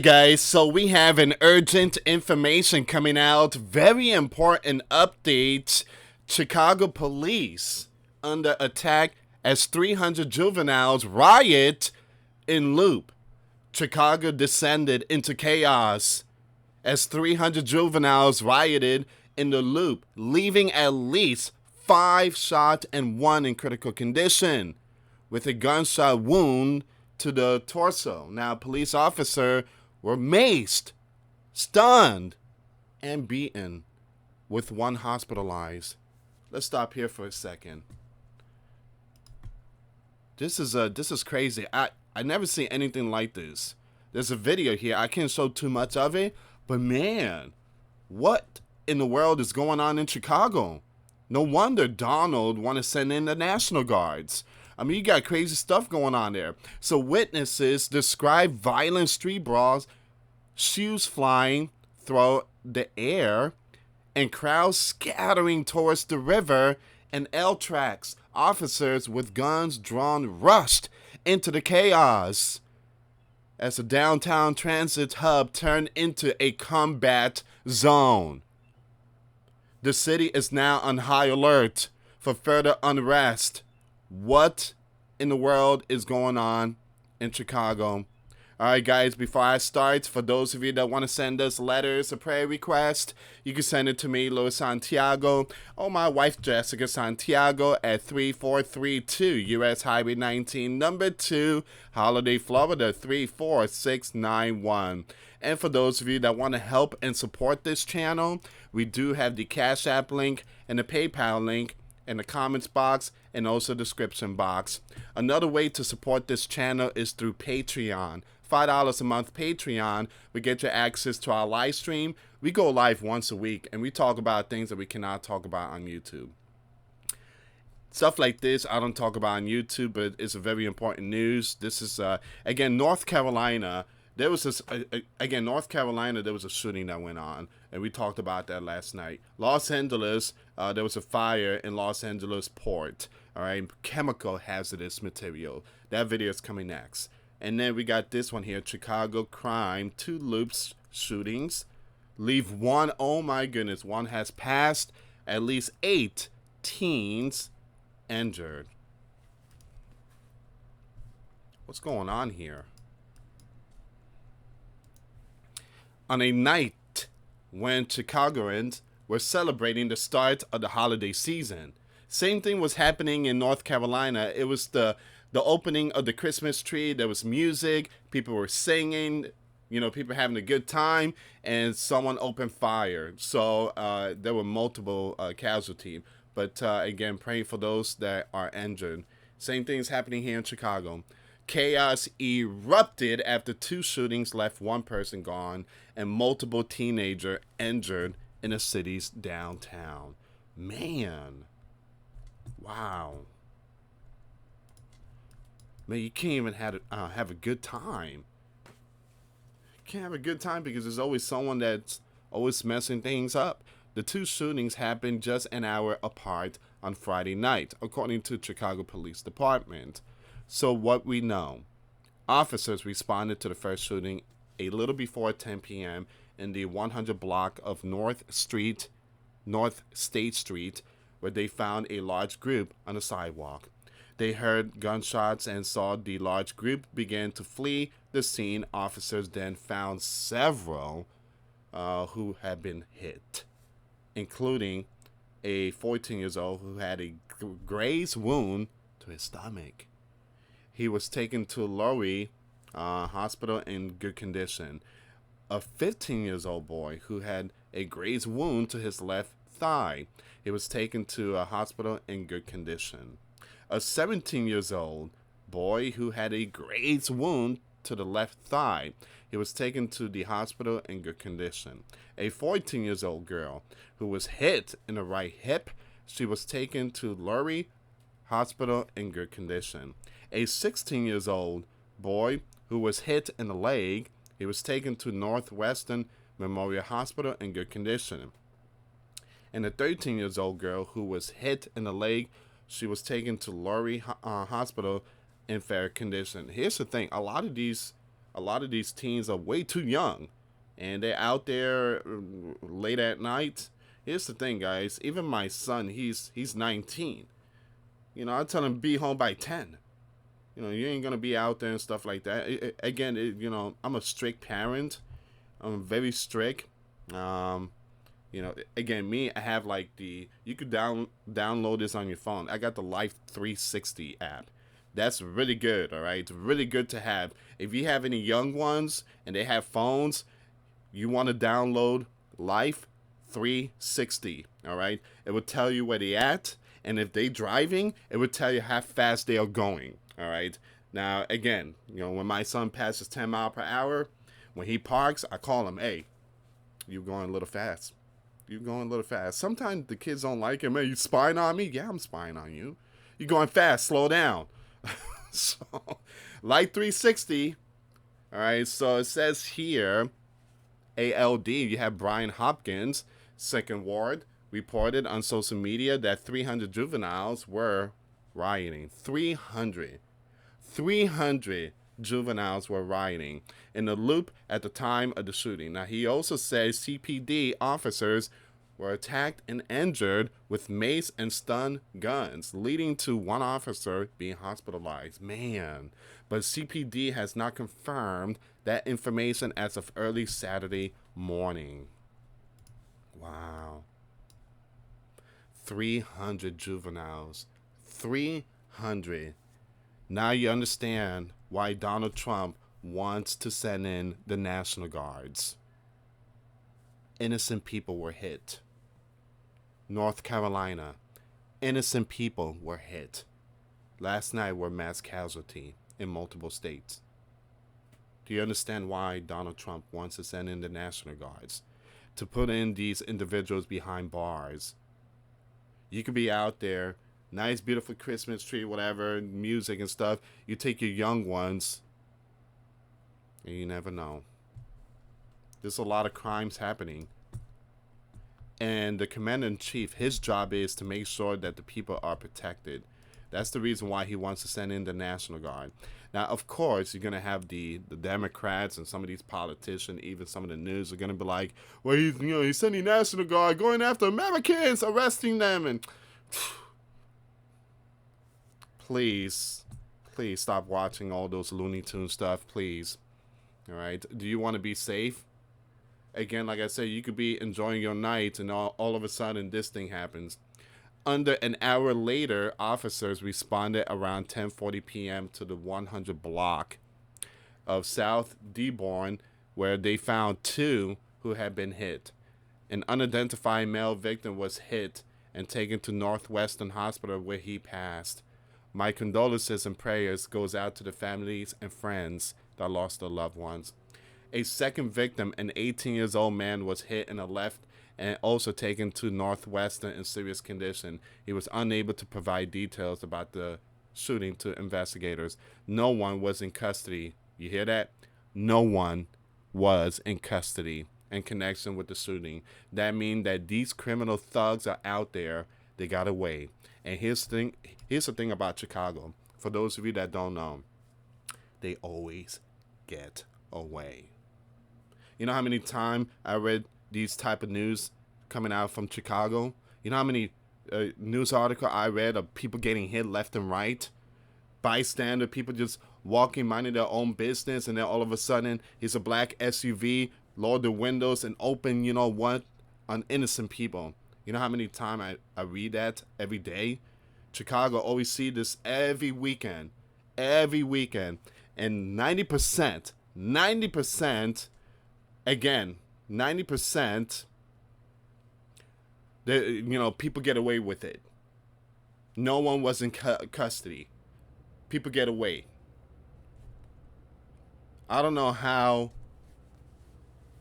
guys, so we have an urgent information coming out. Very important update. Chicago police under attack as 300 juveniles riot in loop. Chicago descended into chaos as 300 juveniles rioted in the loop, leaving at least 5 shot and 1 in critical condition with a gunshot wound to the torso. Now, police officers were maced, stunned, and beaten, with 1 hospitalized. Let's stop here for a second. This is crazy. I never seen anything like this. There's a video here. I can't show too much of it, but man, what in the world is going on in Chicago? No wonder Donald want to send in the National Guards. I mean, you got crazy stuff going on there. So witnesses describe violent street brawls, shoes flying through the air, and crowds scattering towards the river and L tracks. Officers with guns drawn rushed into the chaos as the downtown transit hub turned into a combat zone. The city is now on high alert for further unrest. What in the world is going on in Chicago? All right, guys, before I start, for those of you that want to send us letters or prayer requests, you can send it to me, US Santiago, or my wife, Jessica Santiago, at 3432 US Highway 19, number 2, Holiday, Florida, 34691. And for those of you that want to help and support this channel, we do have the Cash App link and the PayPal link in the comments box and also description box. Another way to support this channel is through Patreon. $5 a month Patreon will get you access to our live stream. We go live once a week and we talk about things that we cannot talk about on YouTube. Stuff like this I don't talk about on YouTube, but it's a very important news. This is again, North Carolina. There was this North Carolina. There was a shooting that went on, and we talked about that last night. Los Angeles, there was a fire in Los Angeles port. All right, chemical hazardous material. That video is coming next. And then we got this one here: Chicago crime, 2 loops shootings, leave 1. Oh my goodness, 1 has passed. At least 8 teens injured. What's going on here? On a night when Chicagoans were celebrating the start of the holiday season. Same thing was happening in North Carolina. It was the opening of the Christmas tree. There was music. People were singing. You know, people having a good time. And someone opened fire. So there were multiple casualties. But again, praying for those that are injured. Same thing is happening here in Chicago. Chaos erupted after 2 shootings left 1 person gone and multiple teenagers injured in the city's downtown. Man. Wow. Man, you can't even have a good time. You can't have a good time because there's always someone that's always messing things up. The 2 shootings happened just an hour apart on Friday night, according to Chicago Police Department. So what we know, officers responded to the first shooting a little before 10 p.m. in the 100 block of North State Street, where they found a large group on the sidewalk. They heard gunshots and saw the large group begin to flee the scene. Officers then found several who had been hit, including a 14-year-old who had a grazed wound to his stomach. He was taken to Lurie Hospital in good condition. A 15-year-old boy who had a grazed wound to his left thigh. He was taken to a hospital in good condition. A 17-year-old boy who had a grazed wound to the left thigh. He was taken to the hospital in good condition. A 14-year-old girl who was hit in the right hip. She was taken to Lurie Hospital in good condition. A 16-year-old boy who was hit in the leg. He was taken to Northwestern Memorial Hospital in good condition. And a 13-year-old girl who was hit in the leg. She was taken to Lurie Hospital in fair condition. Here's the thing. A lot of these a lot of these teens are way too young, and they're out there late at night. Here's the thing, guys. Even my son, he's 19. You know, I tell him be home by 10. You know, you ain't gonna be out there and stuff like that. You know, I'm a strict parent. I'm very strict. You know, again, me, I have like you could download this on your phone. I got the Life 360 app. That's really good, all right? It's really good to have. If you have any young ones and they have phones, you want to download Life 360, all right? It will tell you where they at, and if they driving, it would tell you how fast they are going, all right? Now, again, you know, when my son passes 10 miles per hour, when he parks, I call him, hey, you're going a little fast. You're going a little fast. Sometimes the kids don't like it. Man, you spying on me? Yeah, I'm spying on you. You're going fast. Slow down. So, Light 360. All right. So it says here, ALD, you have Brian Hopkins, 2nd Ward, reported on social media that 300 juveniles were rioting. 300 juveniles were rioting in the loop at the time of the shooting. Now, he also says CPD officers were attacked and injured with mace and stun guns, leading to one officer being hospitalized. Man, but CPD has not confirmed that information as of early Saturday morning. Wow. 300 juveniles. 300. Now you understand why Donald Trump wants to send in the National Guards. Innocent people were hit. North Carolina, innocent people were hit. Last night were mass casualty in multiple states. Do you understand why Donald Trump wants to send in the National Guards? To put in these individuals behind bars. You could be out there, nice, beautiful Christmas tree, whatever, music and stuff. You take your young ones, and you never know. There's a lot of crimes happening. And the commander-in-chief, his job is to make sure that the people are protected. That's the reason why he wants to send in the National Guard. Now, of course, you're going to have the Democrats and some of these politicians, even some of the news are going to be like, well, he's sending National Guard, going after Americans, arresting them. And please stop watching all those Looney Tunes stuff, please. All right? Do you want to be safe? Again, like I said, you could be enjoying your night and all of a sudden this thing happens. Under an hour later, officers responded around 10:40 p.m. to the 100 block of South Dearborn, where they found two who had been hit. An unidentified male victim was hit and taken to Northwestern Hospital, where he passed. My condolences and prayers goes out to the families and friends that lost their loved ones. A second victim, an 18-year-old man, was hit in the left and also taken to Northwestern in serious condition. He was unable to provide details about the shooting to investigators. No one was in custody. You hear that? No one was in custody in connection with the shooting. That means that these criminal thugs are out there. They got away. And here's the thing about Chicago. For those of you that don't know, they always get away. You know how many times I read these type of news coming out from Chicago? You know how many news article I read of people getting hit left and right? Bystander, people just walking, minding their own business, and then all of a sudden, it's a black SUV, lower the windows and open, on innocent people. You know how many times I read that every day? Chicago always see this every weekend. And 90%, again, 90%, people get away with it. No one was in custody. People get away. I don't know how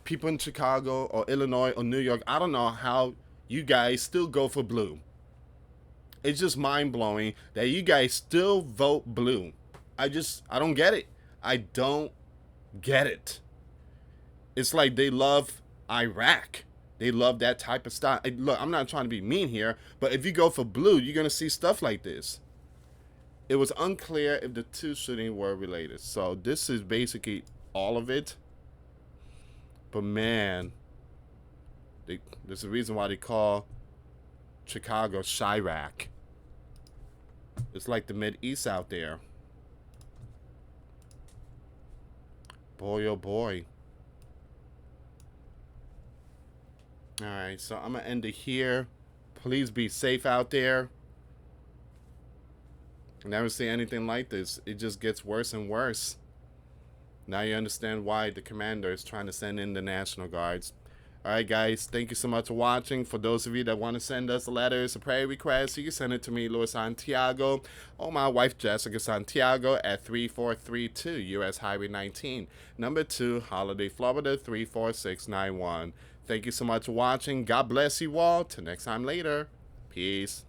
people in Chicago or Illinois or New York, I don't know how you guys still go for blue. It's just mind-blowing that you guys still vote blue. I don't get it. I don't get it. It's like they love Iraq. They love that type of style. Look, I'm not trying to be mean here, but if you go for blue, you're going to see stuff like this. It was unclear if the two shootings were related. So this is basically all of it. But man, there's a reason why they call Chicago Chirac. It's like the Mid-East out there. Boy, oh boy. Alright, so I'm going to end it here. Please be safe out there. Never see anything like this. It just gets worse and worse. Now you understand why the commander is trying to send in the National Guards. Alright guys, thank you so much for watching. For those of you that want to send us letters, a prayer request, you can send it to me, US Santiago, or my wife Jessica Santiago at 3432 US Highway 19, number 2, Holiday, Florida 34691. Thank you so much for watching. God bless you all. Till next time later. Peace.